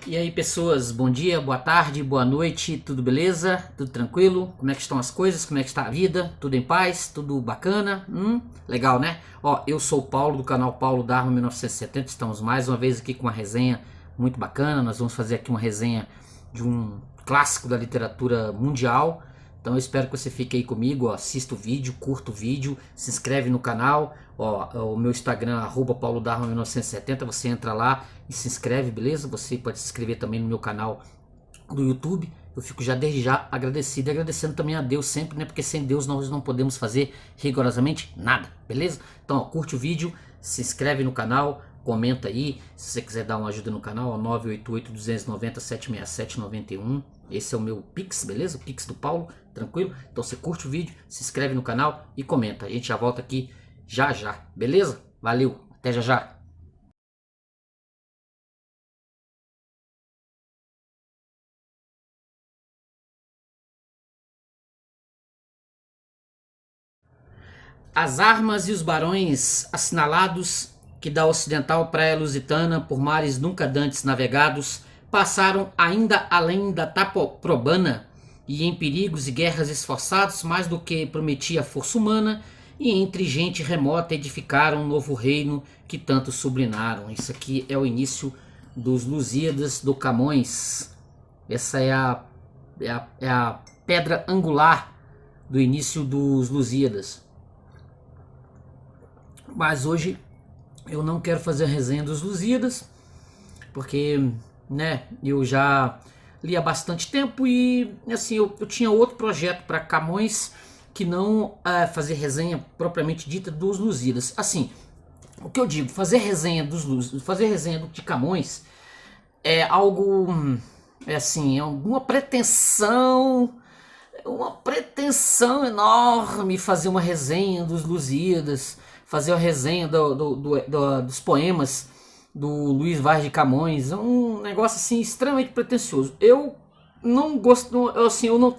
E aí, pessoas, bom dia, boa tarde, boa noite, tudo beleza? Tudo tranquilo? Como é que estão as coisas? Como é que está a vida? Tudo em paz? Tudo bacana? Legal, né? Ó, eu sou o Paulo do canal Paulo Dharma 1970. Estamos mais uma vez aqui com uma resenha muito bacana. Nós vamos fazer aqui uma resenha de um clássico da literatura mundial. Então eu espero que você fique aí comigo, ó, assista o vídeo, curta o vídeo, se inscreve no canal, ó, o meu Instagram, @paulodharma1970, você entra lá e se inscreve, beleza? Você pode se inscrever também no meu canal do YouTube. Eu fico já desde já agradecido e agradecendo também a Deus sempre, né? Porque sem Deus nós não podemos fazer rigorosamente nada, beleza? Então, ó, curte o vídeo, se inscreve no canal, comenta aí. Se você quiser dar uma ajuda no canal, ó, 988-290-767-91. Esse é o meu Pix, beleza? O Pix do Paulo, tranquilo? Então você curte o vídeo, se inscreve no canal e comenta. A gente já volta aqui já já, beleza? Valeu, até já já. As armas e os barões assinalados que da ocidental praia lusitana por mares nunca dantes navegados passaram ainda além da Taprobana e em perigos e guerras esforçados mais do que prometia a força humana e entre gente remota edificaram um novo reino que tanto sublinaram. Isso aqui é o início dos Lusíadas do Camões. Essa é a pedra angular do início dos Lusíadas. Mas hoje eu não quero fazer a resenha dos Lusíadas, porque, né, eu já li há bastante tempo e, assim, eu tinha outro projeto para Camões que não fazer resenha propriamente dita dos Lusíadas. Assim, o que eu digo, fazer resenha de Camões é algo, é assim, é uma pretensão enorme fazer uma resenha dos Lusíadas, fazer a resenha dos poemas do Luiz Vaz de Camões. É um negócio assim extremamente pretensioso. Eu não gosto, eu não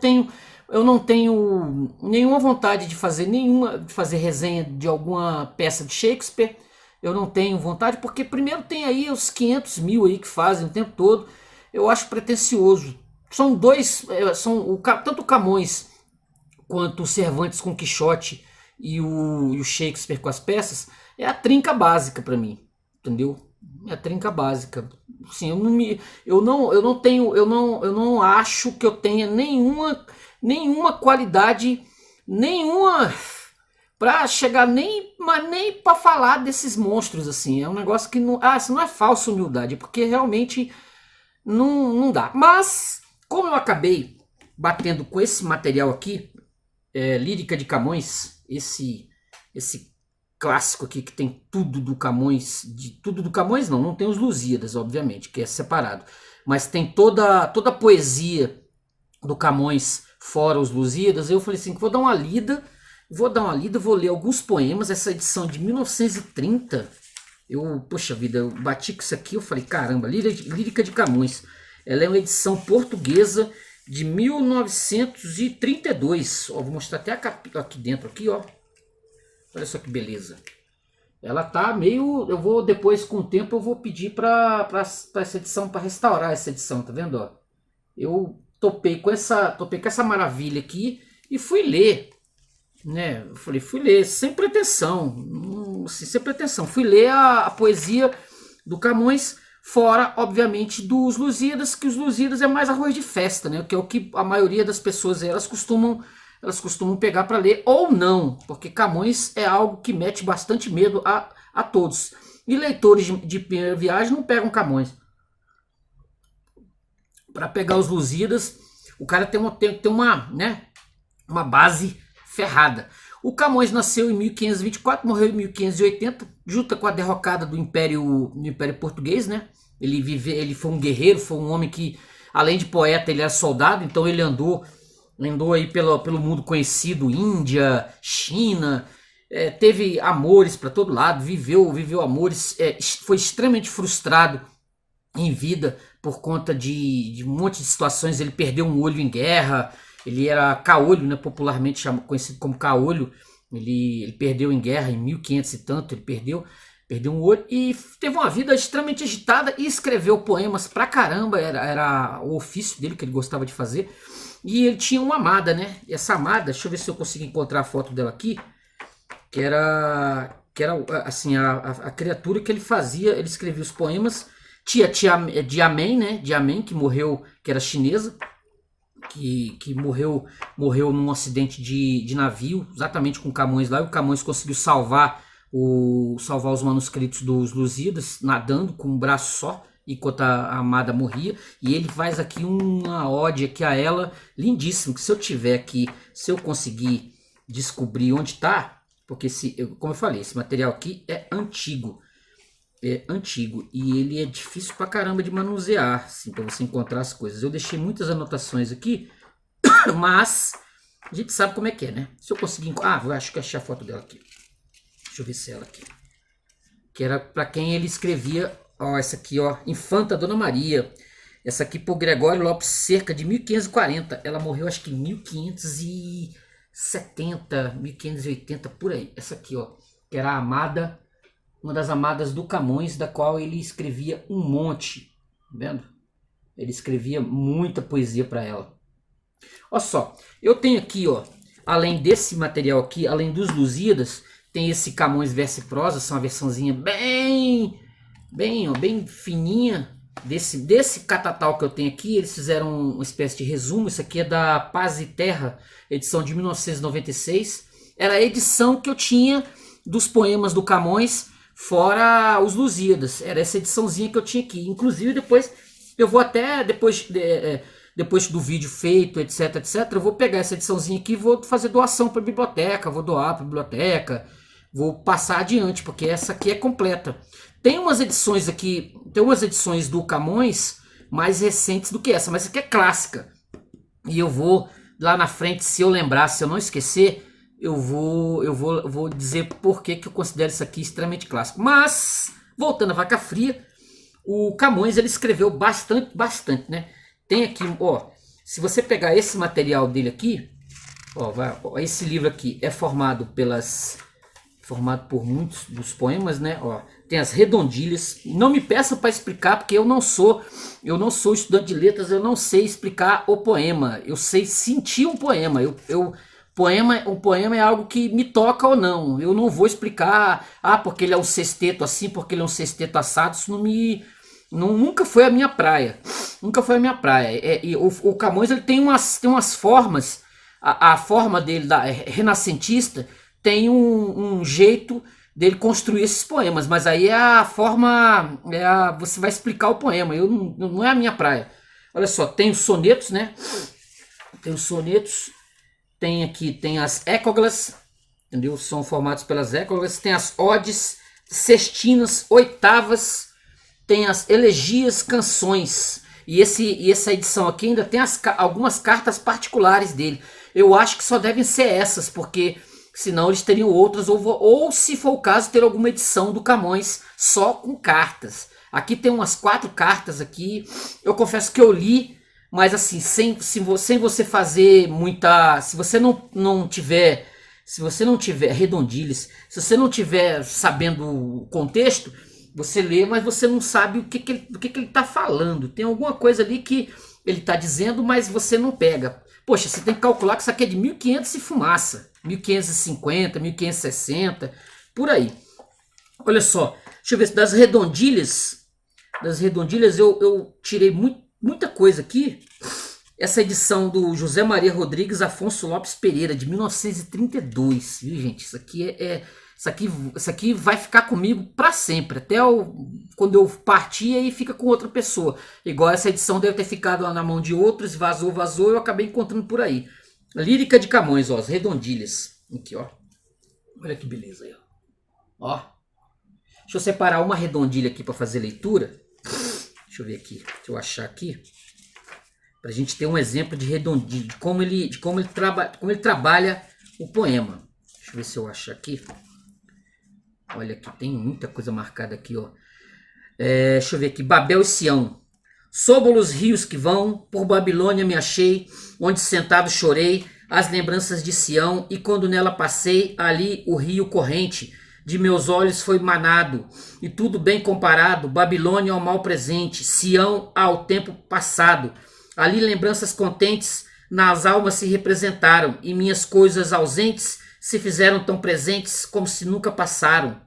tenho nenhuma vontade de fazer resenha de alguma peça de Shakespeare. Eu não tenho vontade porque primeiro tem aí os 500 mil aí que fazem o tempo todo. Eu acho pretensioso. São dois, tanto o Camões quanto o Cervantes com Quixote e o Shakespeare com as peças é a trinca básica para mim, entendeu? É a trinca básica. Assim, eu não acho que eu tenha nenhuma qualidade, nenhuma para chegar mas nem para falar desses monstros assim. É um negócio que não, isso não é falsa humildade, é porque realmente não dá. Mas como eu acabei batendo com esse material aqui, Lírica de Camões, esse clássico aqui que tem tudo do Camões, tudo do Camões não tem os Lusíadas, obviamente, que é separado, mas tem toda a poesia do Camões fora os Lusíadas. Eu falei assim, vou dar uma lida, vou ler alguns poemas. Essa edição de 1930, poxa vida, eu bati com isso aqui, eu falei, caramba, Lírica de Camões, ela é uma edição portuguesa de 1932. Ó, vou mostrar até aqui dentro, aqui, ó. Olha só que beleza. Ela tá meio, eu vou depois com o tempo eu vou pedir para essa edição, para restaurar essa edição, tá vendo, ó? Eu topei com essa maravilha aqui e fui ler, né? Eu falei, fui ler sem pretensão, sem pretensão. Fui ler a poesia do Camões, fora, obviamente, dos Lusíadas, que os Lusíadas é mais arroz de festa, né? Que é o que a maioria das pessoas elas costumam pegar para ler, ou não, porque Camões é algo que mete bastante medo a todos. E leitores de primeira viagem não pegam Camões. Para pegar os Lusíadas, o cara tem uma base ferrada. O Camões nasceu em 1524, morreu em 1580, junto com a derrocada do Império Português, né? Ele foi um guerreiro, foi um homem que, além de poeta, ele era soldado, então ele andou aí pelo mundo conhecido, Índia, China, teve amores para todo lado, viveu amores, foi extremamente frustrado em vida por conta de um monte de situações. Ele perdeu um olho em guerra, ele era caolho, né, popularmente conhecido como caolho. Ele perdeu em guerra em 1500 e tanto, ele perdeu. perdeu um olho e teve uma vida extremamente agitada e escreveu poemas pra caramba, era o ofício dele que ele gostava de fazer. E ele tinha uma amada, né? E essa amada, deixa eu ver se eu consigo encontrar a foto dela aqui, que era assim, a criatura que ele fazia, ele escrevia os poemas. Tia Diamen, né? Diamen, que morreu, que era chinesa, que morreu num acidente de navio, exatamente com o Camões lá, e o Camões conseguiu salvar os manuscritos dos Lusíadas, nadando com um braço só, enquanto a amada morria. E ele faz aqui uma ode aqui a ela, lindíssimo, que se eu tiver aqui, se eu conseguir descobrir onde está, porque como eu falei, esse material aqui é antigo, e ele é difícil pra caramba de manusear, assim, pra você encontrar as coisas. Eu deixei muitas anotações aqui, mas a gente sabe como é que é, né? Se eu conseguir... acho que achei a foto dela aqui. Deixa eu ver se é ela aqui. Que era pra quem ele escrevia, ó, essa aqui, ó, Infanta Dona Maria. Essa aqui por Gregório Lopes, cerca de 1540. Ela morreu acho que em 1570, 1580, por aí. Essa aqui, ó, que era a amada... Uma das amadas do Camões, da qual ele escrevia um monte, tá vendo? Ele escrevia muita poesia para ela. Olha só, eu tenho aqui, ó, além desse material aqui, além dos Lusíadas, tem esse Camões Verso e Prosa, essa é uma versãozinha bem fininha desse catatal que eu tenho aqui. Eles fizeram uma espécie de resumo. Isso aqui é da Paz e Terra, edição de 1996. Era a edição que eu tinha dos poemas do Camões, fora os Lusíadas. Era essa ediçãozinha que eu tinha aqui. Inclusive depois, eu vou até, depois do vídeo feito, etc, eu vou pegar essa ediçãozinha aqui e vou fazer doação para a biblioteca, vou doar para a biblioteca, vou passar adiante, porque essa aqui é completa. Tem umas edições aqui, tem umas edições do Camões mais recentes do que essa, mas essa aqui é clássica. E eu vou, lá na frente, se eu lembrar, se eu não esquecer, eu vou dizer por que eu considero isso aqui extremamente clássico. Mas, voltando à Vaca Fria, o Camões ele escreveu bastante, né? Tem aqui, ó, se você pegar esse material dele aqui, ó, esse livro aqui é formado por muitos dos poemas, né? Ó, tem as redondilhas. Não me peçam para explicar, porque eu não sou estudante de letras, eu não sei explicar o poema. Eu sei sentir um poema. Um poema é algo que me toca ou não. Eu não vou explicar, porque ele é um sexteto assim, porque ele é um sexteto assado. Isso nunca foi a minha praia. Nunca foi a minha praia. O Camões ele tem umas formas. A forma dele, renascentista, tem um jeito dele construir esses poemas. Mas aí é a forma... você vai explicar o poema. Não é a minha praia. Olha só, tem os sonetos, né? Tem os sonetos... Tem as églogas, entendeu? São formados pelas églogas. Tem as odes, sextinas, oitavas. Tem as elegias, canções. E essa edição aqui ainda tem algumas cartas particulares dele. Eu acho que só devem ser essas, porque senão eles teriam outras. Ou se for o caso, ter alguma edição do Camões só com cartas. Aqui tem umas 4 cartas aqui. Eu confesso que eu li... Mas assim, sem você fazer muita... Se você não tiver redondilhas, se você não tiver sabendo o contexto, você lê, mas você não sabe o que ele está falando. Tem alguma coisa ali que ele está dizendo, mas você não pega. Poxa, você tem que calcular que isso aqui é de 1500 e fumaça. 1550, 1560, por aí. Olha só, deixa eu ver, das redondilhas eu tirei muita coisa aqui. Essa edição do José Maria Rodrigues Afonso Lopes Pereira, de 1932, viu, gente? Isso aqui vai ficar comigo para sempre, até quando eu partir, aí fica com outra pessoa. Igual essa edição deve ter ficado lá na mão de outros, vazou, eu acabei encontrando por aí. Lírica de Camões, ó, as redondilhas. Aqui, ó. Olha que beleza aí, ó. Deixa eu separar uma redondilha aqui para fazer leitura. Deixa eu ver aqui, deixa eu achar aqui, para a gente ter um exemplo de redondilho, de como ele trabalha o poema. Deixa eu ver se eu acho aqui. Olha aqui, tem muita coisa marcada aqui, ó. Deixa eu ver aqui, Babel e Sião. Sob os rios que vão, por Babilônia me achei, onde sentado chorei as lembranças de Sião, e quando nela passei, ali o rio corrente de meus olhos foi manado, e tudo bem comparado, Babilônia ao mal presente, Sião ao tempo passado. Ali lembranças contentes nas almas se representaram, e minhas coisas ausentes se fizeram tão presentes como se nunca passaram.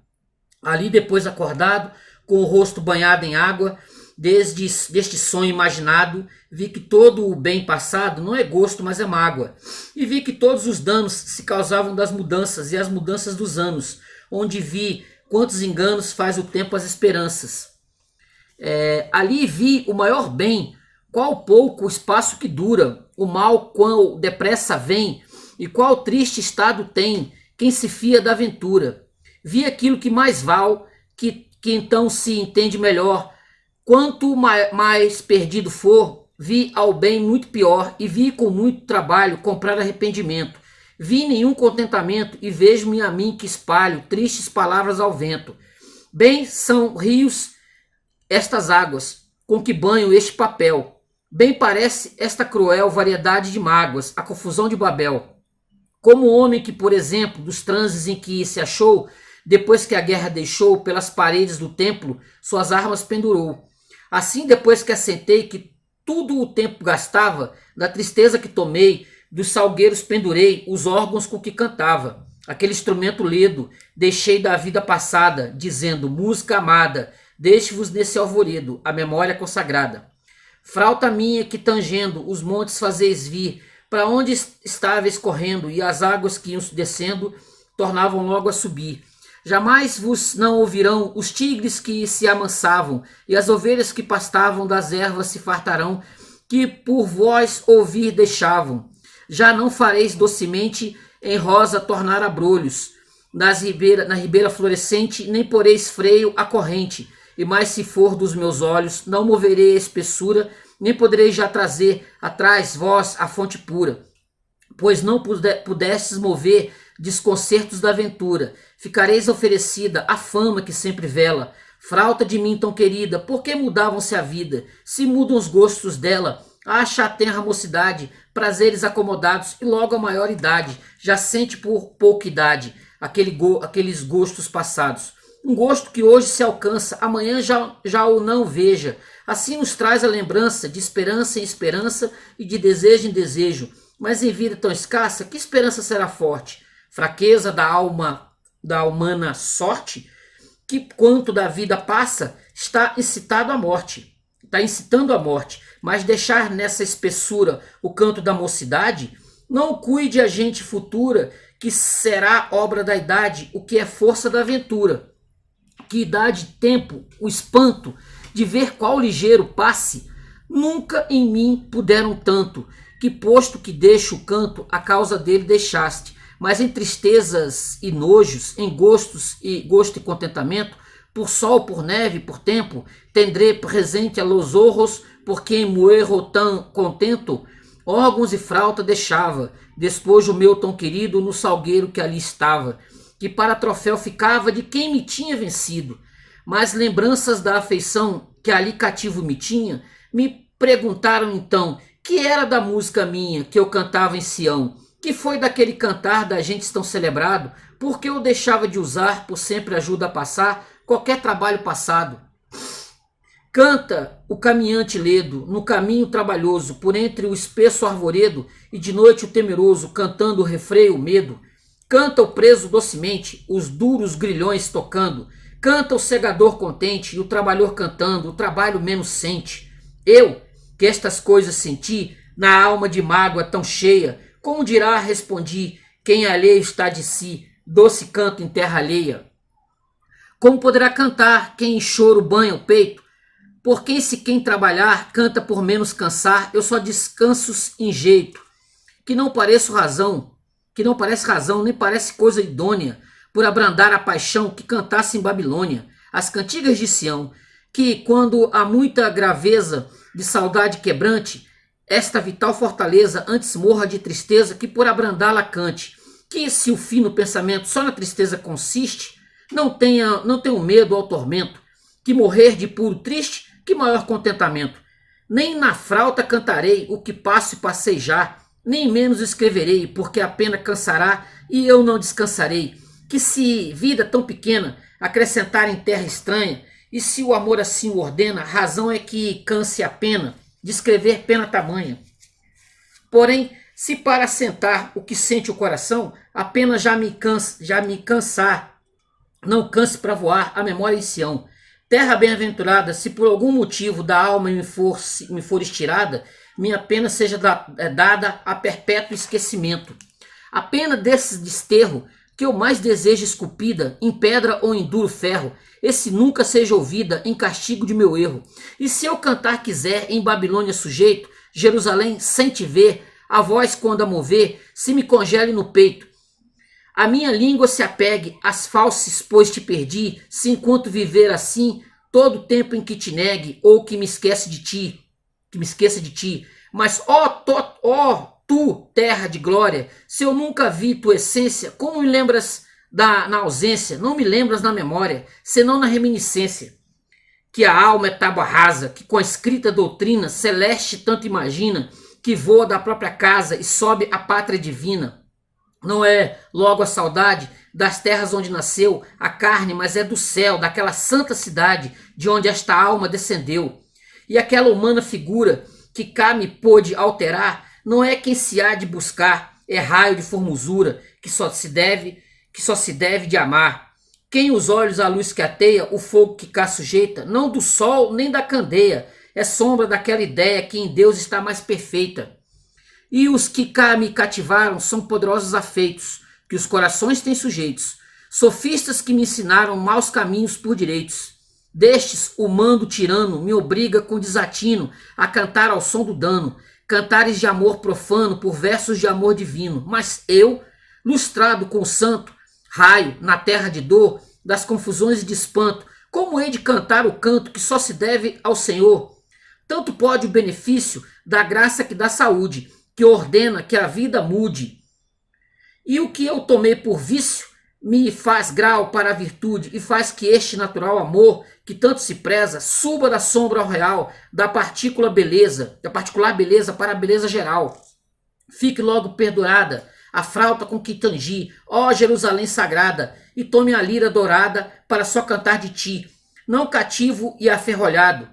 Ali depois acordado, com o rosto banhado em água, deste sonho imaginado, vi que todo o bem passado não é gosto, mas é mágoa. E vi que todos os danos se causavam das mudanças e as mudanças dos anos, onde vi quantos enganos faz o tempo às esperanças. Ali vi o maior bem, qual pouco o espaço que dura, o mal quão depressa vem, e qual triste estado tem quem se fia da aventura. Vi aquilo que mais val, que então se entende melhor. Quanto mais perdido for, vi ao bem muito pior, e vi com muito trabalho comprar arrependimento. Vi nenhum contentamento, e vejo-me a mim que espalho tristes palavras ao vento. Bem são rios estas águas, com que banho este papel. Bem parece esta cruel variedade de mágoas, a confusão de Babel. Como o homem que, por exemplo, dos transes em que se achou, depois que a guerra deixou pelas paredes do templo, suas armas pendurou. Assim, depois que assentei que tudo o tempo gastava, da tristeza que tomei, dos salgueiros pendurei os órgãos com que cantava. Aquele instrumento ledo, deixei da vida passada, dizendo, música amada, deixe-vos nesse alvoredo, a memória consagrada. Frauta minha que tangendo os montes fazeis vir, para onde estáveis correndo, e as águas que iam descendo, tornavam logo a subir. Jamais vos não ouvirão os tigres que se amansavam, e as ovelhas que pastavam das ervas se fartarão, que por vós ouvir deixavam. Já não fareis docemente em rosa tornar abrolhos, na ribeira florescente, nem poreis freio à corrente, e mais se for dos meus olhos, não moverei a espessura, nem podereis já trazer atrás vós a fonte pura, pois não pudestes mover desconcertos da aventura, ficareis oferecida a fama que sempre vela. Frauta de mim tão querida, por que mudavam-se a vida? Se mudam os gostos dela, acha a tenra mocidade, prazeres acomodados e logo a maior idade, já sente por pouca idade aqueles gostos passados. Um gosto que hoje se alcança, amanhã já o não veja. Assim nos traz a lembrança de esperança em esperança e de desejo em desejo. Mas em vida tão escassa, que esperança será forte? Fraqueza da alma, da humana sorte, que quanto da vida passa, está incitando à morte. Mas deixar nessa espessura o canto da mocidade, não cuide a gente futura, que será obra da idade, o que é força da aventura. Que idade, tempo, o espanto de ver qual ligeiro passe, nunca em mim puderam tanto, que posto que deixo o canto, a causa dele deixaste. Mas em tristezas e nojos, em gosto e contentamento, por sol, por neve, por tempo, tendré presente a los ojos, por quem muero tão contento, órgãos e frauta deixava, despojo meu tão querido no salgueiro que ali estava, que para troféu ficava de quem me tinha vencido. Mas lembranças da afeição que ali cativo me tinha, me perguntaram então, que era da música minha que eu cantava em Sião, que foi daquele cantar da gente tão celebrado, porque eu deixava de usar, por sempre ajuda a passar, qualquer trabalho passado. Canta o caminhante ledo, no caminho trabalhoso, por entre o espesso arvoredo, e de noite o temeroso, cantando o refreio, o medo. Canta o preso docemente, os duros grilhões tocando. Canta o segador contente, e o trabalhador cantando, o trabalho menos sente. Eu, que estas coisas senti, na alma de mágoa tão cheia, como dirá, respondi, quem alheio está de si, doce canto em terra alheia. Como poderá cantar quem em choro banha o peito? Por quem se quem trabalhar, canta por menos cansar, eu só descanso em jeito. Que não parece razão, nem parece coisa idônea, por abrandar a paixão que cantasse em Babilônia, as cantigas de Sião, que quando há muita graveza de saudade quebrante, esta vital fortaleza antes morra de tristeza que por abrandá-la cante, que se o fino pensamento só na tristeza consiste, não tenho medo ao tormento, que morrer de puro triste, que maior contentamento. Nem na frauta cantarei o que passo e passei já, nem menos escreverei, porque a pena cansará e eu não descansarei. Que se vida tão pequena acrescentar em terra estranha, e se o amor assim o ordena, razão é que canse a pena de escrever pena tamanha. Porém, se para assentar o que sente o coração, apenas já me cansar, não canse para voar a memória em Sião. Terra bem-aventurada, se por algum motivo da alma me for estirada, minha pena seja dada a perpétuo esquecimento. A pena desse desterro, que eu mais desejo esculpida, em pedra ou em duro ferro, esse nunca seja ouvida em castigo de meu erro. E se eu cantar quiser em Babilônia sujeito, Jerusalém sem te ver, a voz quando a mover, se me congele no peito. A minha língua se apegue às falsas, pois te perdi, se enquanto viver assim, todo o tempo em que te negue, ou que me esqueça de ti. Mas, ó tu, terra de glória, se eu nunca vi tua essência, como me lembras na ausência, não me lembras na memória, senão na reminiscência. Que a alma é tábua rasa, que com a escrita doutrina celeste tanto imagina, que voa da própria casa e sobe a pátria divina. Não é logo a saudade das terras onde nasceu a carne, mas é do céu, daquela santa cidade de onde esta alma descendeu. E aquela humana figura que cá me pôde alterar, não é quem se há de buscar, é raio de formosura que só se deve de amar. Quem os olhos à luz que ateia, o fogo que cá sujeita, não do sol nem da candeia, é sombra daquela ideia que em Deus está mais perfeita. E os que cá me cativaram são poderosos afeitos, que os corações têm sujeitos, sofistas que me ensinaram maus caminhos por direitos. Destes, o mando tirano me obriga com desatino a cantar ao som do dano, cantares de amor profano por versos de amor divino. Mas eu, lustrado com o santo raio na terra de dor, das confusões e de espanto, como hei de cantar o canto que só se deve ao Senhor? Tanto pode o benefício da graça que dá saúde, que ordena que a vida mude. E o que eu tomei por vício me faz grau para a virtude e faz que este natural amor, que tanto se preza, suba da sombra ao real, da particular beleza para a beleza geral. Fique logo perdurada a frauta com que tangi, ó Jerusalém sagrada, e tome a lira dourada para só cantar de ti, não cativo e ferrolhado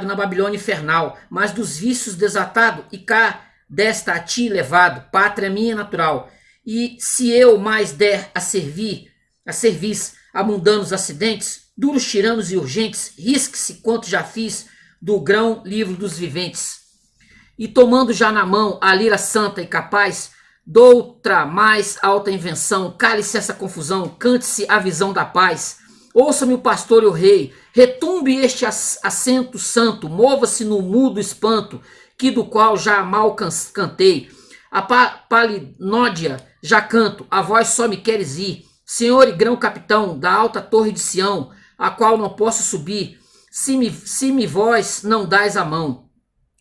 na Babilônia infernal, mas dos vícios desatado e cá desta a ti levado, pátria minha natural. E se eu mais der a serviço a mundanos acidentes, duros tiranos e urgentes, risque-se quanto já fiz do grão livro dos viventes. E tomando já na mão a lira santa e capaz, doutra mais alta invenção, cale-se essa confusão, cante-se a visão da paz. Ouça-me o pastor e o rei, retumbe este acento santo, mova-se no mudo espanto, que do qual já mal cantei. A palinódia já canto, a voz só me queres ir. Senhor e grão capitão da alta torre de Sião, a qual não posso subir, se me vós não dais a mão.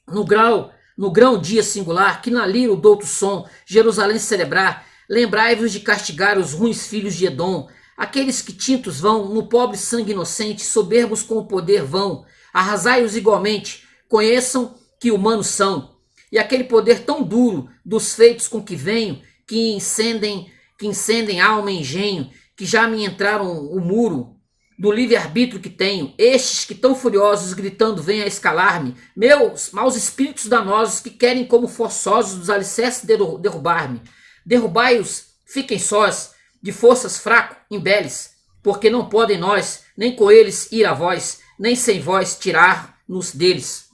No grão dia singular, que na lira o douto som, Jerusalém celebrar, lembrai-vos de castigar os ruins filhos de Edom, aqueles que tintos vão, no pobre sangue inocente, soberbos com o poder vão, arrasai-os igualmente, conheçam que humanos são, e aquele poder tão duro dos feitos com que venho, que incendem alma e engenho, que já me entraram o muro do livre-arbítrio que tenho, estes que tão furiosos gritando vêm a escalar-me, meus maus espíritos danosos que querem como forçosos dos alicerces derrubar-me, derrubai-os, fiquem sós, de forças fraco, imbeles, porque não podem nós, nem com eles ir a vós, nem sem vós tirar-nos deles.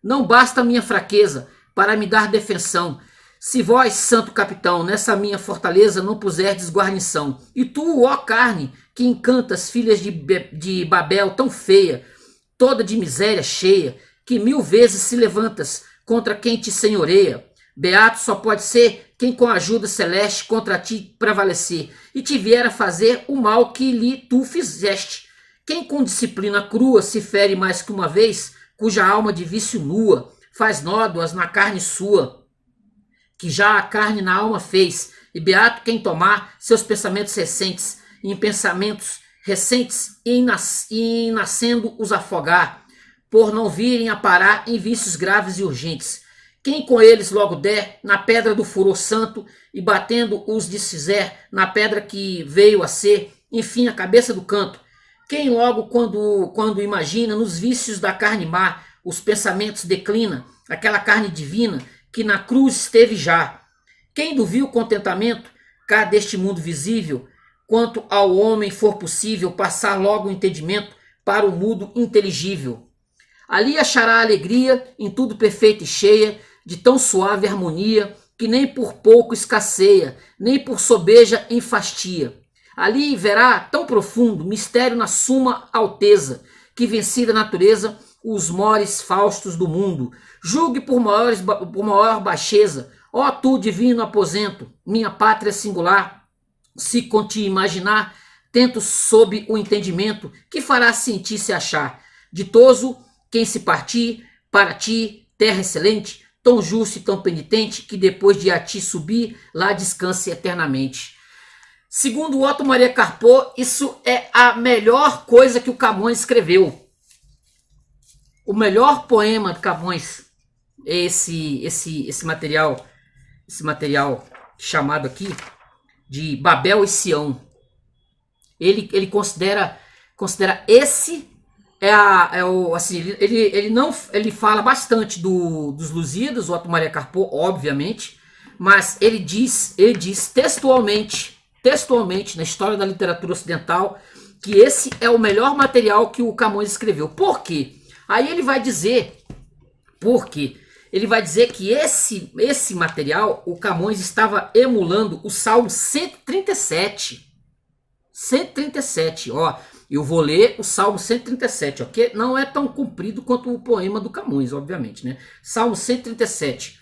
Não basta a minha fraqueza para me dar defensão, se vós, santo capitão, nessa minha fortaleza não puserdes guarnição. E tu, ó carne, que encantas filhas de Babel tão feia, toda de miséria cheia, que 1000 vezes se levantas contra quem te senhoreia. Beato só pode ser quem com ajuda celeste contra ti prevalecer, e te vier a fazer o mal que lhe tu fizeste. Quem com disciplina crua se fere mais que uma vez, cuja alma de vício nua faz nódoas na carne sua, que já a carne na alma fez, e beato quem tomar seus pensamentos recentes, em pensamentos recentes e em nascendo os afogar, por não virem a parar em vícios graves e urgentes. Quem com eles logo der na pedra do furor santo e batendo os desfizer na pedra que veio a ser, enfim, a cabeça do canto. Quem logo quando imagina nos vícios da carne má, os pensamentos declina, aquela carne divina que na cruz esteve já. Quem do vil contentamento, cá deste mundo visível, quanto ao homem for possível passar logo o entendimento para o mundo inteligível. Ali achará alegria em tudo perfeita e cheia, de tão suave harmonia, que nem por pouco escasseia, nem por sobeja enfastia. Ali verá tão profundo mistério na suma alteza, que vencida a natureza, os mores faustos do mundo. Julgue por maior baixeza, ó tu divino aposento, minha pátria singular, se com te imaginar, tento sob o entendimento, que fará sentir se achar. Ditoso quem se partir, para ti, terra excelente, tão justo e tão penitente, que depois de a ti subir, lá descanse eternamente. Segundo Otto Maria Carpo, isso é a melhor coisa que o Camões escreveu. O melhor poema de Camões é esse material chamado aqui de Babel e Sião. Ele considera esse ele fala bastante dos Lusíadas, o Otto Maria Carpo, obviamente, mas ele diz textualmente na história da literatura ocidental que esse é o melhor material que o Camões escreveu. Por quê? Aí ele vai dizer que esse material, o Camões estava emulando o Salmo 137. 137, ó. Eu vou ler o Salmo 137, ó, que não é tão comprido quanto o poema do Camões, obviamente, né? Salmo 137.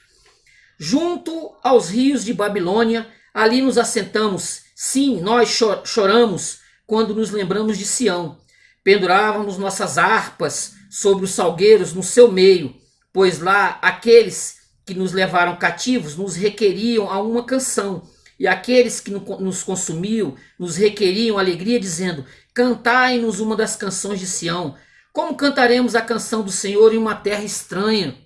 Junto aos rios de Babilônia, ali nos assentamos. Sim, nós choramos quando nos lembramos de Sião. Pendurávamos nossas harpas sobre os salgueiros no seu meio, pois lá aqueles que nos levaram cativos nos requeriam a uma canção, e aqueles que nos consumiam nos requeriam alegria, dizendo: cantai-nos uma das canções de Sião. Como cantaremos a canção do Senhor em uma terra estranha?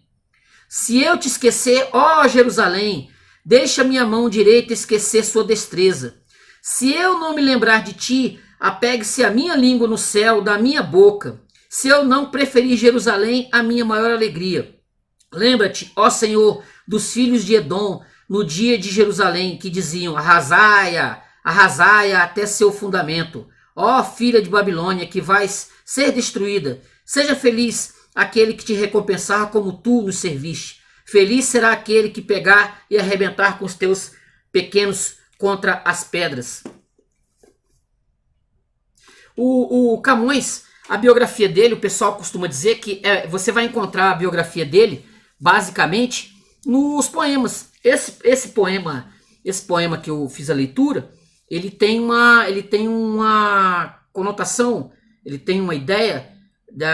Se eu te esquecer, ó Jerusalém, deixa minha mão direita esquecer sua destreza. Se eu não me lembrar de ti, apegue-se a minha língua no céu da minha boca. Se eu não preferir Jerusalém, a minha maior alegria. Lembra-te, ó Senhor, dos filhos de Edom, no dia de Jerusalém, que diziam: arrasai-a, arrasai-a até seu fundamento. Ó filha de Babilônia, que vais ser destruída, seja feliz aquele que te recompensar como tu nos serviste. Feliz será aquele que pegar e arrebentar com os teus pequenos contra as pedras. O Camões, a biografia dele, o pessoal costuma dizer que você vai encontrar a biografia dele basicamente nos poemas. Esse poema que eu fiz a leitura, ele tem uma conotação, ele tem uma ideia de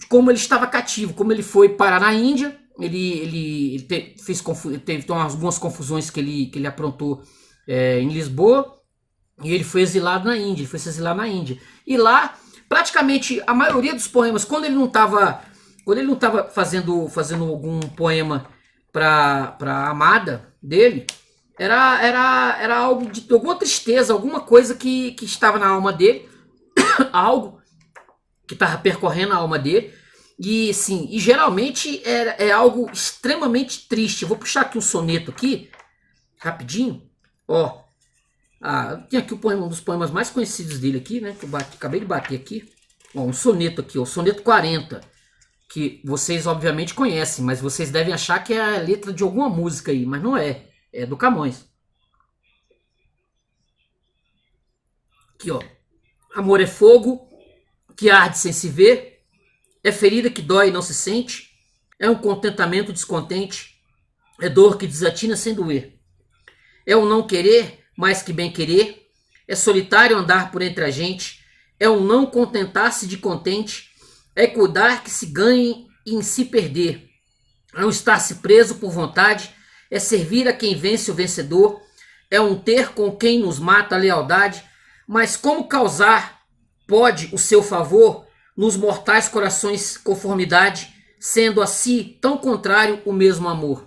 como ele estava cativo, como ele foi parar na Índia. Ele teve algumas confusões que ele aprontou em Lisboa, e ele foi exilado na Índia, E lá, praticamente, a maioria dos poemas, quando ele não estava fazendo algum poema para a amada dele, era algo de alguma tristeza, alguma coisa que estava na alma dele, algo que estava percorrendo a alma dele. E sim, e geralmente é algo extremamente triste. Eu vou puxar aqui um soneto aqui, rapidinho. Ó, tem aqui um dos poemas mais conhecidos dele aqui, né? Que eu acabei de bater aqui. Ó, um soneto aqui, ó, soneto 40. Que vocês obviamente conhecem, mas vocês devem achar que é a letra de alguma música aí, mas não é. É do Camões. Aqui, ó. Amor é fogo que arde sem se ver. É ferida que dói e não se sente. É um contentamento descontente. É dor que desatina sem doer. É o não querer mais que bem querer. É solitário andar por entre a gente. É o não contentar-se de contente. É cuidar que se ganhe e em se perder. É não estar-se preso por vontade. É servir a quem vence o vencedor. É um ter com quem nos mata a lealdade. Mas como causar pode o seu favor nos mortais corações conformidade? sendo a si tão contrário o mesmo amor.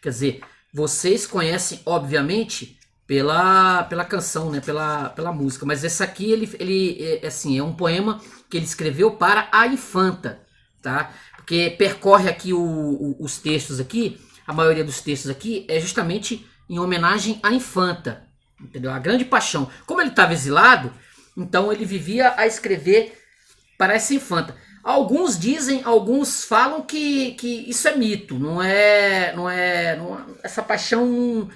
Quer dizer, vocês conhecem, obviamente, pela canção, né? Pela música. Mas esse aqui, ele assim, é um poema que ele escreveu para a infanta, tá? Porque percorre aqui os textos aqui, a maioria dos textos aqui é justamente em homenagem à infanta, entendeu? A grande paixão. Como ele estava exilado, então ele vivia a escrever para essa infanta. Alguns falam que isso é mito, essa paixão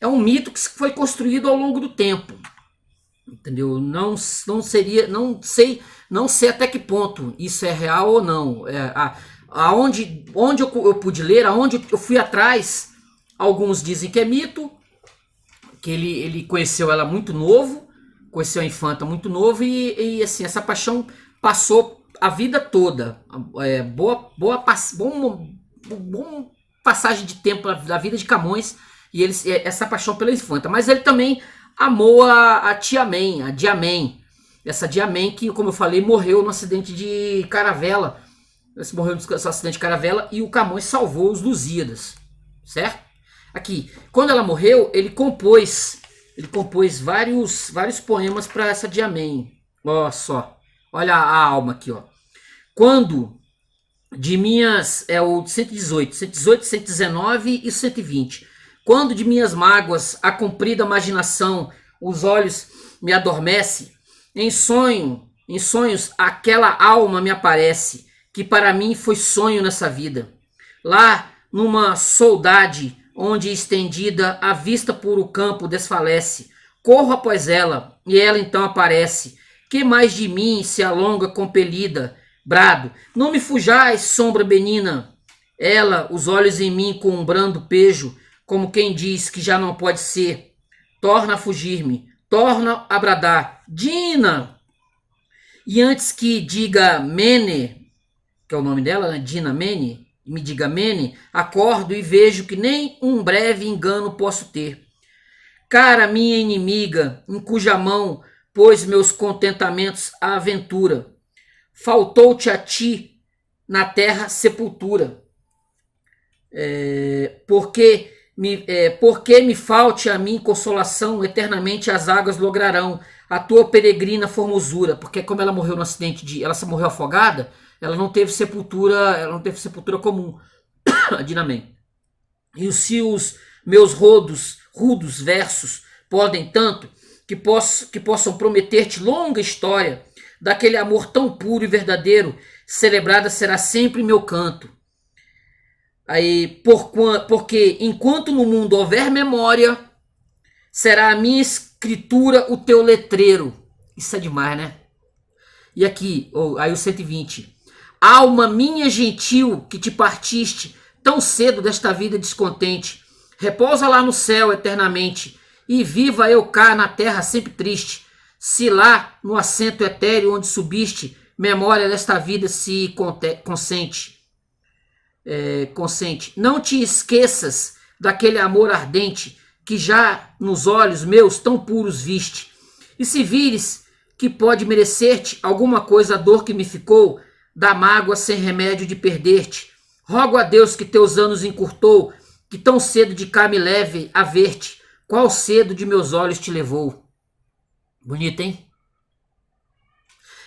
é um mito que foi construído ao longo do tempo, entendeu? Não sei até que ponto isso é real ou não. Onde eu pude ler, aonde eu fui atrás, alguns dizem que é mito, que ele conheceu ela muito novo, conheceu a infanta muito novo e assim, essa paixão passou a vida toda. Boa passagem de tempo da vida de Camões e essa paixão pela infanta. Mas ele também amou a tia Men, a Diamém. Essa Diamém que, como eu falei, morreu no acidente de caravela. Morreu no acidente de caravela e o Camões salvou os Lusíadas, certo? Aqui, quando ela morreu, ele compôs vários poemas para essa Diamém. Olha só, olha a alma aqui, ó. Quando de minhas, o 118, 119 e 120. Quando de minhas mágoas a comprida imaginação os olhos me adormece, em sonhos aquela alma me aparece, que para mim foi sonho nessa vida. Lá numa soldade onde estendida a vista por o campo desfalece, corro após ela e ela então aparece. Que mais de mim se alonga compelida? Brado, não me fujais, sombra benina. Ela, os olhos em mim com um brando pejo, como quem diz que já não pode ser. Torna a fugir-me, torna a bradar. Dina! E antes que diga Mene, que é o nome dela, né? Dina Mene, me diga Mene, acordo e vejo que nem um breve engano posso ter. Cara minha inimiga, em cuja mão pôs meus contentamentos à aventura, faltou-te a ti na terra sepultura. Porque me falte a mim consolação, eternamente as águas lograrão a tua peregrina formosura. Porque como ela morreu no acidente ela morreu afogada, ela não teve sepultura comum, a Dinamém. E se os meus rudos versos podem tanto, que possam prometer-te longa história, daquele amor tão puro e verdadeiro, celebrada será sempre meu canto. Aí, porque enquanto no mundo houver memória, será a minha escritura o teu letreiro. Isso é demais, né? E aqui, aí o 120. Alma minha gentil, que te partiste tão cedo desta vida descontente, repousa lá no céu eternamente, e viva eu cá na terra sempre triste. Se lá, no assento etéreo onde subiste, memória desta vida se consente. Não te esqueças daquele amor ardente que já nos olhos meus tão puros viste. E se vires que pode merecer-te alguma coisa a dor que me ficou, da mágoa sem remédio de perder-te, rogo a Deus que teus anos encurtou, que tão cedo de cá me leve a ver-te, qual cedo de meus olhos te levou. Bonito, hein?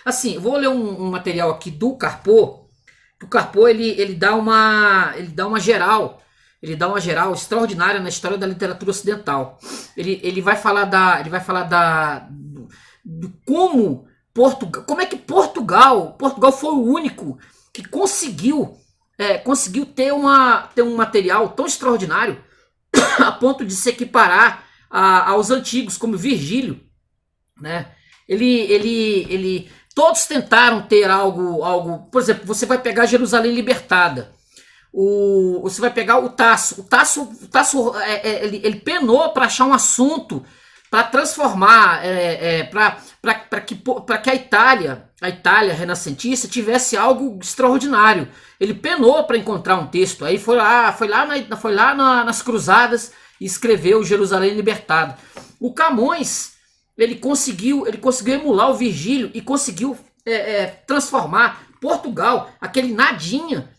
Assim, vou ler um material aqui do Carpo. O Carpo ele dá uma geral extraordinária na história da literatura ocidental. Ele vai falar como é que Portugal foi o único que conseguiu ter um material tão extraordinário a ponto de se equiparar aos antigos, como Virgílio, né? Todos tentaram ter algo. Por exemplo, você vai pegar Jerusalém Libertada. Você vai pegar o Tasso. O Tasso ele penou para achar um assunto para transformar, para que a Itália renascentista tivesse algo extraordinário. Ele penou para encontrar um texto. Aí foi lá nas Cruzadas e escreveu Jerusalém Libertada. O Camões ele conseguiu emular o Virgílio e conseguiu transformar Portugal, aquele nadinha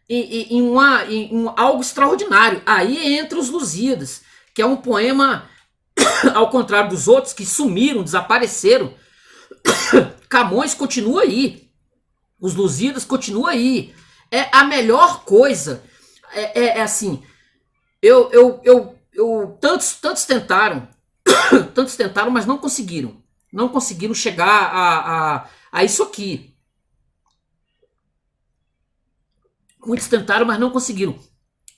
em algo extraordinário. Aí entra os Lusíadas, que é um poema, ao contrário dos outros, que sumiram, desapareceram. Camões continua aí. Os Lusíadas continuam aí. É a melhor coisa. É assim, tantos tentaram, mas não conseguiram. Não conseguiram chegar a isso aqui. Muitos tentaram, mas não conseguiram.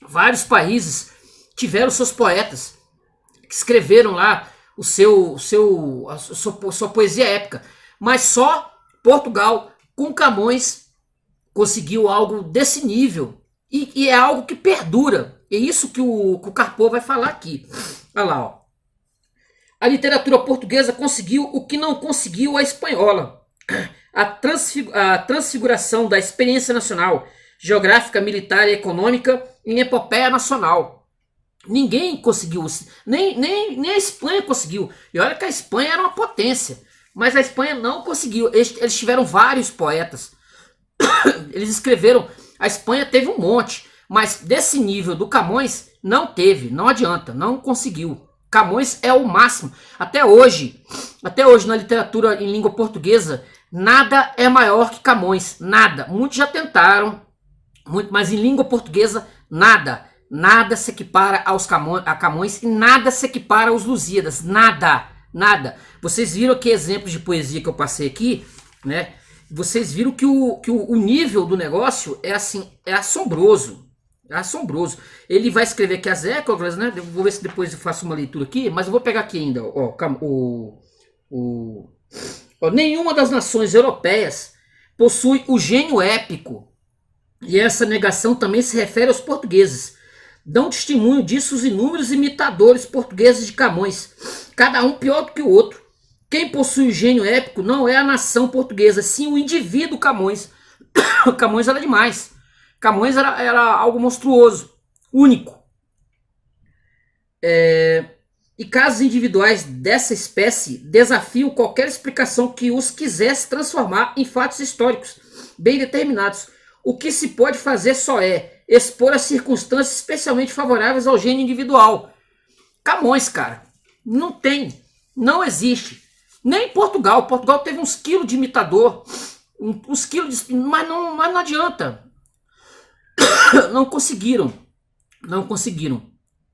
Vários países tiveram seus poetas que escreveram lá a sua poesia épica. Mas só Portugal, com Camões, conseguiu algo desse nível. E é algo que perdura. É isso que o Carpo vai falar aqui. Olha lá, ó. A literatura portuguesa conseguiu o que não conseguiu a espanhola. A transfiguração da experiência nacional, geográfica, militar e econômica em epopeia nacional. Ninguém conseguiu, nem a Espanha conseguiu. E olha que a Espanha era uma potência, mas a Espanha não conseguiu. Eles tiveram vários poetas. Eles escreveram, a Espanha teve um monte, mas desse nível do Camões não teve, não adianta, não conseguiu. Camões é o máximo. Até hoje na literatura em língua portuguesa, nada é maior que Camões, nada. Muitos já tentaram, mas em língua portuguesa, nada se equipara a Camões e nada se equipara aos Lusíadas, nada. Vocês viram que exemplos de poesia que eu passei aqui, né? Vocês viram que o nível do negócio é assim, é assombroso. É assombroso. Ele vai escrever aqui as éclogas, né? Vou ver se depois eu faço uma leitura aqui, mas eu vou pegar aqui ainda. Nenhuma das nações europeias possui o gênio épico. E essa negação também se refere aos portugueses. Dão testemunho disso os inúmeros imitadores portugueses de Camões, cada um pior do que o outro. Quem possui o gênio épico não é a nação portuguesa, sim o indivíduo Camões. Camões era demais. Camões era algo monstruoso, único. E casos individuais dessa espécie desafiam qualquer explicação que os quisesse transformar em fatos históricos bem determinados. O que se pode fazer só é expor as circunstâncias especialmente favoráveis ao gênio individual. Camões, cara, não existe. Nem em Portugal. Portugal teve uns quilos de imitador, uns quilos mas não adianta. Não conseguiram,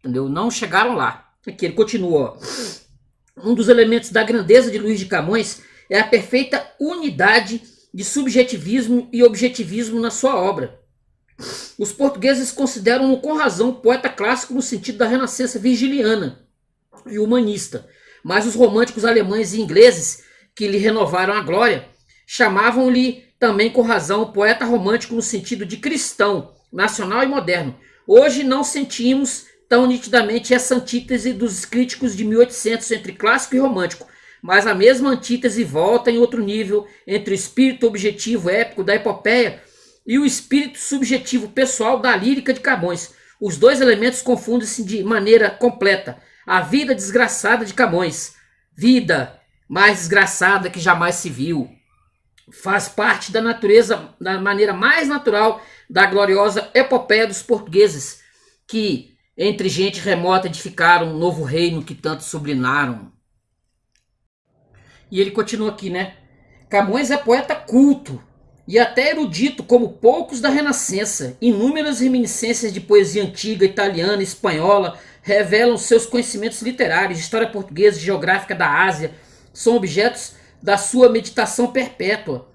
entendeu? Não chegaram lá. Aqui ele continua, ó. Um dos elementos da grandeza de Luís de Camões é a perfeita unidade de subjetivismo e objetivismo na sua obra. Os portugueses consideram-no com razão poeta clássico no sentido da renascença virgiliana e humanista, mas os românticos alemães e ingleses, que lhe renovaram a glória, chamavam-lhe também com razão poeta romântico no sentido de cristão, nacional e moderno. Hoje não sentimos tão nitidamente essa antítese dos críticos de 1800 entre clássico e romântico, mas a mesma antítese volta em outro nível entre o espírito objetivo épico da epopeia e o espírito subjetivo pessoal da lírica de Camões. Os dois elementos confundem-se de maneira completa. A vida desgraçada de Camões, vida mais desgraçada que jamais se viu, faz parte da natureza, da maneira mais natural da gloriosa epopeia dos portugueses, que entre gente remota edificaram um novo reino que tanto sublimaram. E ele continua aqui, né? Camões é poeta culto e até erudito como poucos da Renascença. Inúmeras reminiscências de poesia antiga, italiana, espanhola revelam seus conhecimentos literários, de história portuguesa e geográfica da Ásia. São objetos da sua meditação perpétua.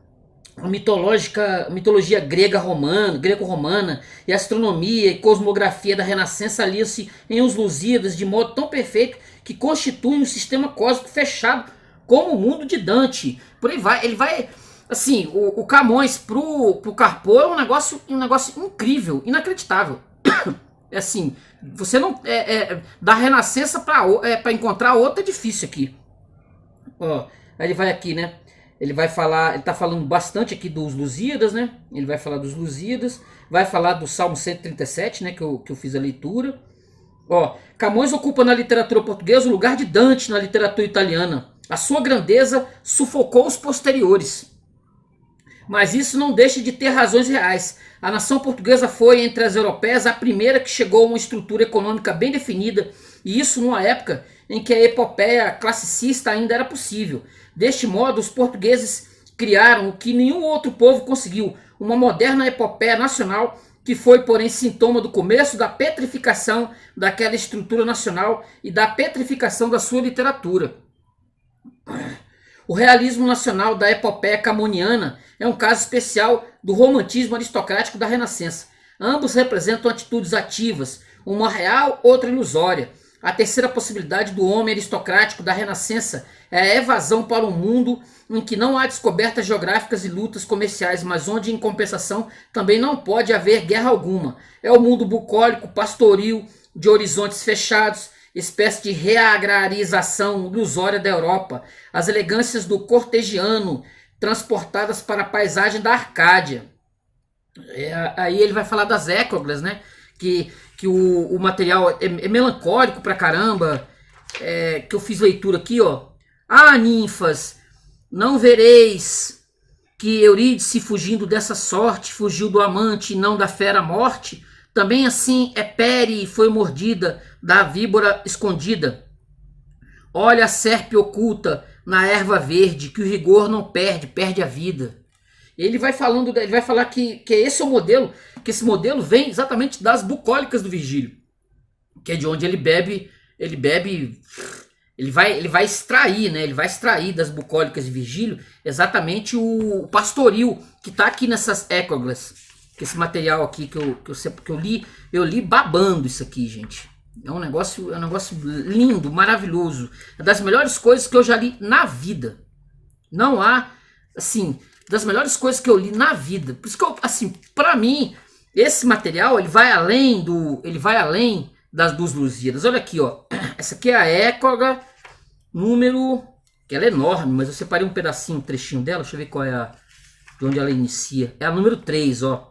A mitologia greco-romana e a astronomia e cosmografia da Renascença aliam-se em Os Lusíadas de modo tão perfeito que constituem um sistema cósmico fechado como o mundo de Dante. Por aí vai, ele vai... Assim, o Camões pro Carpo é um negócio incrível, inacreditável. É assim, você não... da Renascença para encontrar outra é difícil aqui. Ó, aí ele vai aqui, né? Ele vai falar, ele tá falando bastante aqui dos Lusíadas, né? Ele vai falar dos Lusíadas, vai falar do Salmo 137, né? Que eu fiz a leitura. Ó, Camões ocupa na literatura portuguesa o lugar de Dante na literatura italiana. A sua grandeza sufocou os posteriores. Mas isso não deixa de ter razões reais. A nação portuguesa foi, entre as europeias, a primeira que chegou a uma estrutura econômica bem definida, e isso numa época em que a epopeia classicista ainda era possível. Deste modo, os portugueses criaram o que nenhum outro povo conseguiu, uma moderna epopeia nacional que foi, porém, sintoma do começo da petrificação daquela estrutura nacional e da petrificação da sua literatura. O realismo nacional da epopeia camoniana é um caso especial do romantismo aristocrático da Renascença. Ambos representam atitudes ativas, uma real, outra ilusória. A terceira possibilidade do homem aristocrático da Renascença é a evasão para um mundo em que não há descobertas geográficas e lutas comerciais, mas onde, em compensação, também não pode haver guerra alguma. É o mundo bucólico, pastoril, de horizontes fechados, espécie de reagrarização ilusória da Europa, as elegâncias do cortegiano transportadas para a paisagem da Arcádia. Aí ele vai falar das éclogas, né? Que o material é melancólico pra caramba, que eu fiz leitura aqui, ó. Ah, ninfas, não vereis que Eurídice, fugindo dessa sorte, fugiu do amante e não da fera morte? Também assim Epere foi mordida da víbora escondida. Olha a serpe oculta na erva verde, que o rigor não perde, perde a vida. Ele vai falando, ele vai falar que esse é o modelo, que esse modelo vem exatamente das bucólicas do Virgílio, que é de onde ele vai extrair, né? Ele vai extrair das bucólicas de Virgílio exatamente o pastoril que está aqui nessas éclogas. Que esse material aqui que eu li babando isso aqui, gente. É um negócio lindo, maravilhoso. É das melhores coisas que eu já li na vida. Não há, assim, das melhores coisas que eu li na vida. Por isso que assim, para mim, esse material ele vai além dos Lusíadas. Olha aqui, ó. Essa aqui é a écloga número, que ela é enorme, mas eu separei um pedacinho, um trechinho dela. Deixa eu ver qual é de onde ela inicia. É a número 3, ó.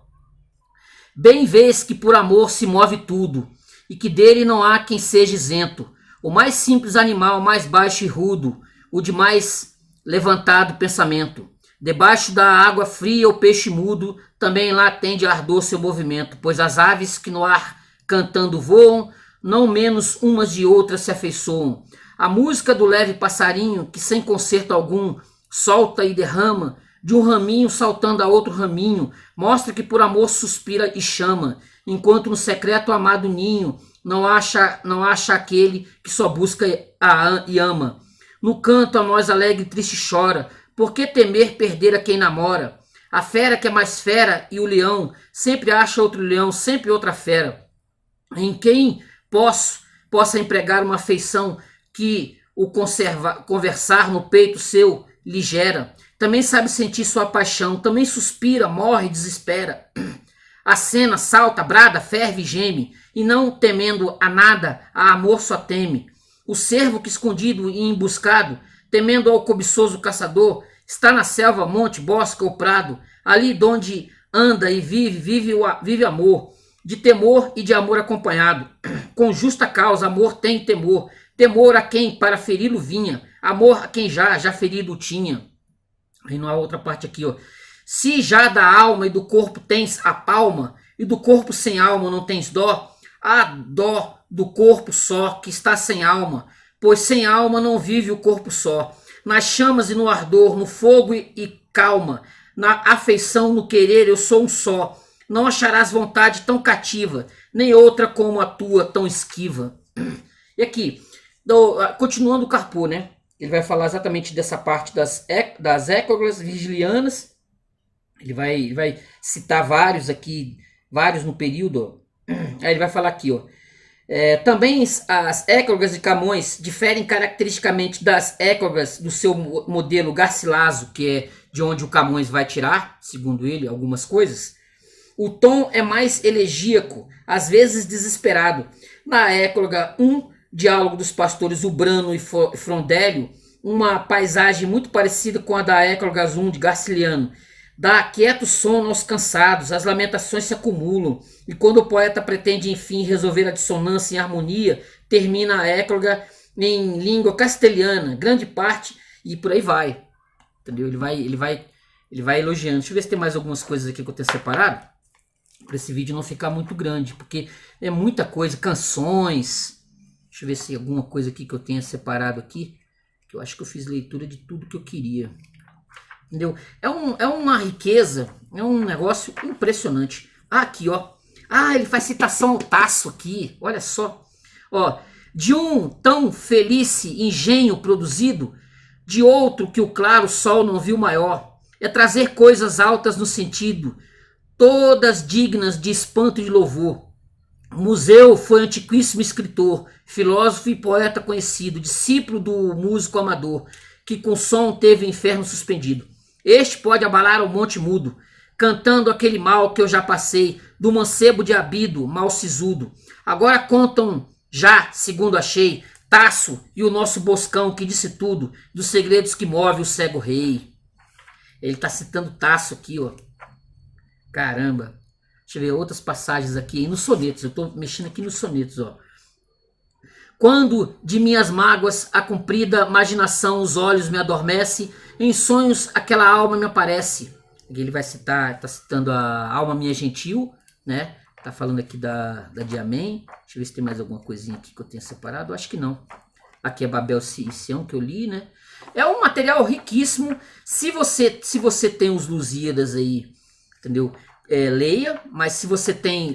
Bem vês que por amor se move tudo, e que dele não há quem seja isento. O mais simples animal, mais baixo e rudo, o de mais levantado pensamento. Debaixo da água fria o peixe mudo, também lá tende ardor seu movimento, pois as aves que no ar cantando voam, não menos umas de outras se afeiçoam. A música do leve passarinho, que sem concerto algum solta e derrama, de um raminho saltando a outro raminho, mostra que por amor suspira e chama, enquanto no secreto amado ninho não acha aquele que só busca e ama. No canto a nós alegre e triste chora, por que temer perder a quem namora? A fera que é mais fera e o leão sempre acha outro leão, sempre outra fera, em quem possa empregar uma afeição que o conversar no peito seu lhe gera. Também sabe sentir sua paixão, também suspira, morre, desespera. Acena, salta, brada, ferve e geme, e não temendo a nada, a amor só teme. O cervo que escondido e emboscado, temendo ao cobiçoso caçador, está na selva, monte, bosque ou prado, ali donde anda e vive amor, de temor e de amor acompanhado. Com justa causa, amor tem temor, temor a quem para feri-lo vinha, amor a quem já ferido tinha. Aí na outra parte aqui, ó. Se já da alma e do corpo tens a palma, e do corpo sem alma não tens dó, há dó do corpo só, que está sem alma, pois sem alma não vive o corpo só. Nas chamas e no ardor, no fogo e calma, na afeição, no querer, eu sou um só. Não acharás vontade tão cativa, nem outra como a tua tão esquiva. E aqui, continuando o Carpo, né? Ele vai falar exatamente dessa parte das éclogas virgilianas. Ele vai citar vários aqui, vários no período. Aí ele vai falar aqui, ó. Também as éclogas de Camões diferem caracteristicamente das éclogas do seu modelo Garcilaso, que é de onde o Camões vai tirar, segundo ele, algumas coisas. O tom é mais elegíaco, às vezes desesperado. Na écloga 1, Diálogo dos Pastores Ubrano e Frondélio, uma paisagem muito parecida com a da écloga 1 de Garciliano. Dá quieto sono aos cansados, as lamentações se acumulam, e quando o poeta pretende, enfim, resolver a dissonância em harmonia, termina a écloga em língua castelhana, grande parte, e por aí vai. Entendeu? Ele vai Ele vai elogiando. Deixa eu ver se tem mais algumas coisas aqui que eu tenho separado, para esse vídeo não ficar muito grande, porque é muita coisa, canções. Deixa eu ver se tem alguma coisa aqui que eu tenha separado aqui, que eu acho que eu fiz leitura de tudo que eu queria. Entendeu? É uma riqueza, é um negócio impressionante. Ah, aqui, ó. Ah, ele faz citação ao Tasso aqui, olha só. Ó, de um tão feliz engenho produzido, de outro que o claro sol não viu maior, é trazer coisas altas no sentido, todas dignas de espanto e de louvor. Museu foi antiquíssimo escritor, filósofo e poeta conhecido, discípulo do músico amador, que com som teve o inferno suspendido. Este pode abalar o monte mudo, cantando aquele mal que eu já passei, do mancebo de Abido, mal sisudo. Agora contam já, segundo achei, Tasso e o nosso Boscão, que disse tudo, dos segredos que move o cego rei. Ele está citando Tasso aqui, ó. Caramba. Deixa eu ver outras passagens aqui, nos sonetos. Eu estou mexendo aqui nos sonetos, ó. Quando de minhas mágoas a comprida imaginação os olhos me adormece, em sonhos aquela alma me aparece. Aqui ele vai citar, está citando a alma minha gentil, né? Tá falando aqui da Diamém. Deixa eu ver se tem mais alguma coisinha aqui que eu tenha separado. Acho que não. Aqui é Babel e Sião que eu li, né? É um material riquíssimo. Se você tem os Lusíadas aí, entendeu? Leia, mas se você tem,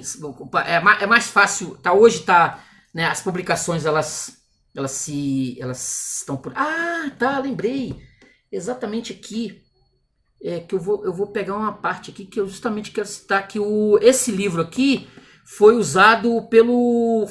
é mais fácil. Tá, hoje tá, né? As publicações elas estão por. Ah, tá, lembrei. Exatamente aqui. Que eu vou pegar uma parte aqui que eu justamente quero citar que esse livro aqui foi usado pelo...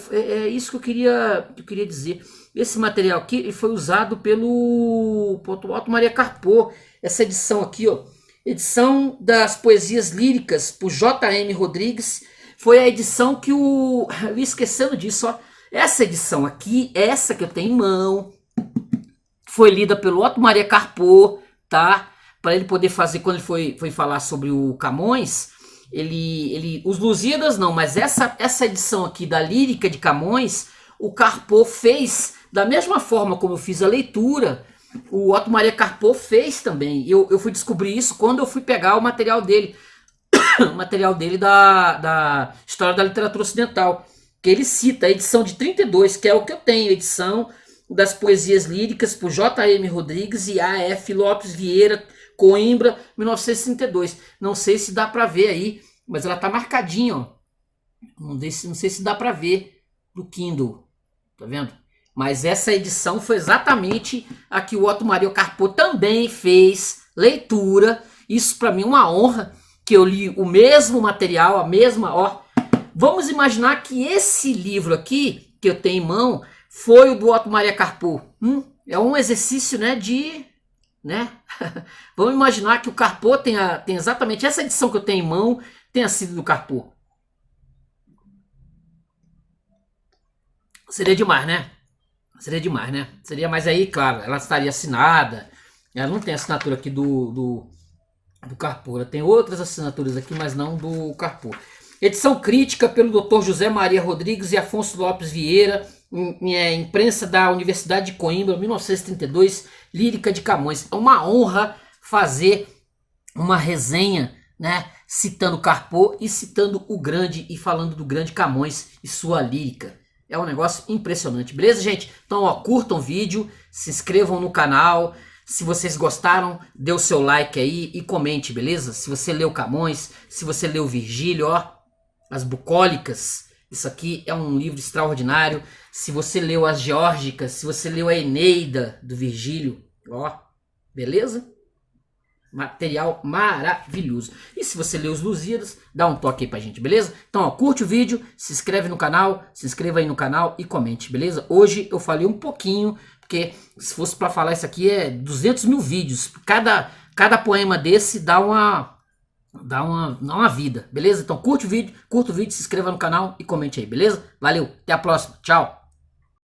isso que eu queria dizer. Esse material aqui ele foi usado pelo Otto Maria Carpo. Essa edição aqui, ó, edição das poesias líricas por J.M. Rodrigues, foi a edição que eu ia esquecendo disso, ó. Essa edição aqui, essa que eu tenho em mão, foi lida pelo Otto Maria Carpo, tá? Para ele poder fazer, quando ele foi falar sobre o Camões, os Lusíadas não, mas essa edição aqui da Lírica de Camões, o Carpo fez da mesma forma como eu fiz a leitura, o Otto Maria Carpo fez também. Eu fui descobrir isso quando eu fui pegar o material dele, o material dele da História da Literatura Ocidental, que ele cita a edição de 32, que é o que eu tenho, a edição das poesias líricas por J.M. Rodrigues e A.F. Lopes Vieira, Coimbra, 1932. Não sei se dá para ver aí, mas ela tá marcadinha, ó. Não sei se dá para ver no Kindle, tá vendo? Mas essa edição foi exatamente a que o Otto Maria Carpo também fez leitura. Isso para mim é uma honra, que eu li o mesmo material, a mesma, ó. Vamos imaginar que esse livro aqui que eu tenho em mão foi o do Otto Maria Carpo. É um exercício, né, né? Vamos imaginar que o Carpo tem exatamente essa edição que eu tenho em mão, tenha sido do Carpo. Seria demais, né? Seria demais, né? Seria, mas aí, claro, ela estaria assinada. Ela não tem assinatura aqui do Carpo. Ela tem outras assinaturas aqui, mas não do Carpo. Edição crítica pelo Dr. José Maria Rodrigues e Afonso Lopes Vieira, imprensa da Universidade de Coimbra, 1932, Lírica de Camões. É uma honra fazer uma resenha, né, citando Carpo e citando o grande e falando do grande Camões e sua lírica. É um negócio impressionante, beleza, gente? Então, ó, curtam o vídeo, se inscrevam no canal. Se vocês gostaram, dê o seu like aí e comente, beleza? Se você leu Camões, se você leu Virgílio, ó, As Bucólicas, isso aqui é um livro extraordinário. Se você leu As Geórgicas, se você leu a Eneida do Virgílio, ó, beleza? Material maravilhoso. E se você leu os Lusíadas, dá um toque aí pra gente, beleza? Então, ó, curte o vídeo, se inscreve no canal, se inscreva aí no canal e comente, beleza? Hoje eu falei um pouquinho, porque se fosse pra falar isso aqui é 200 mil vídeos. Cada poema desse dá uma vida, beleza? Então curte o vídeo, se inscreva no canal e comente aí, beleza? Valeu, até a próxima, tchau!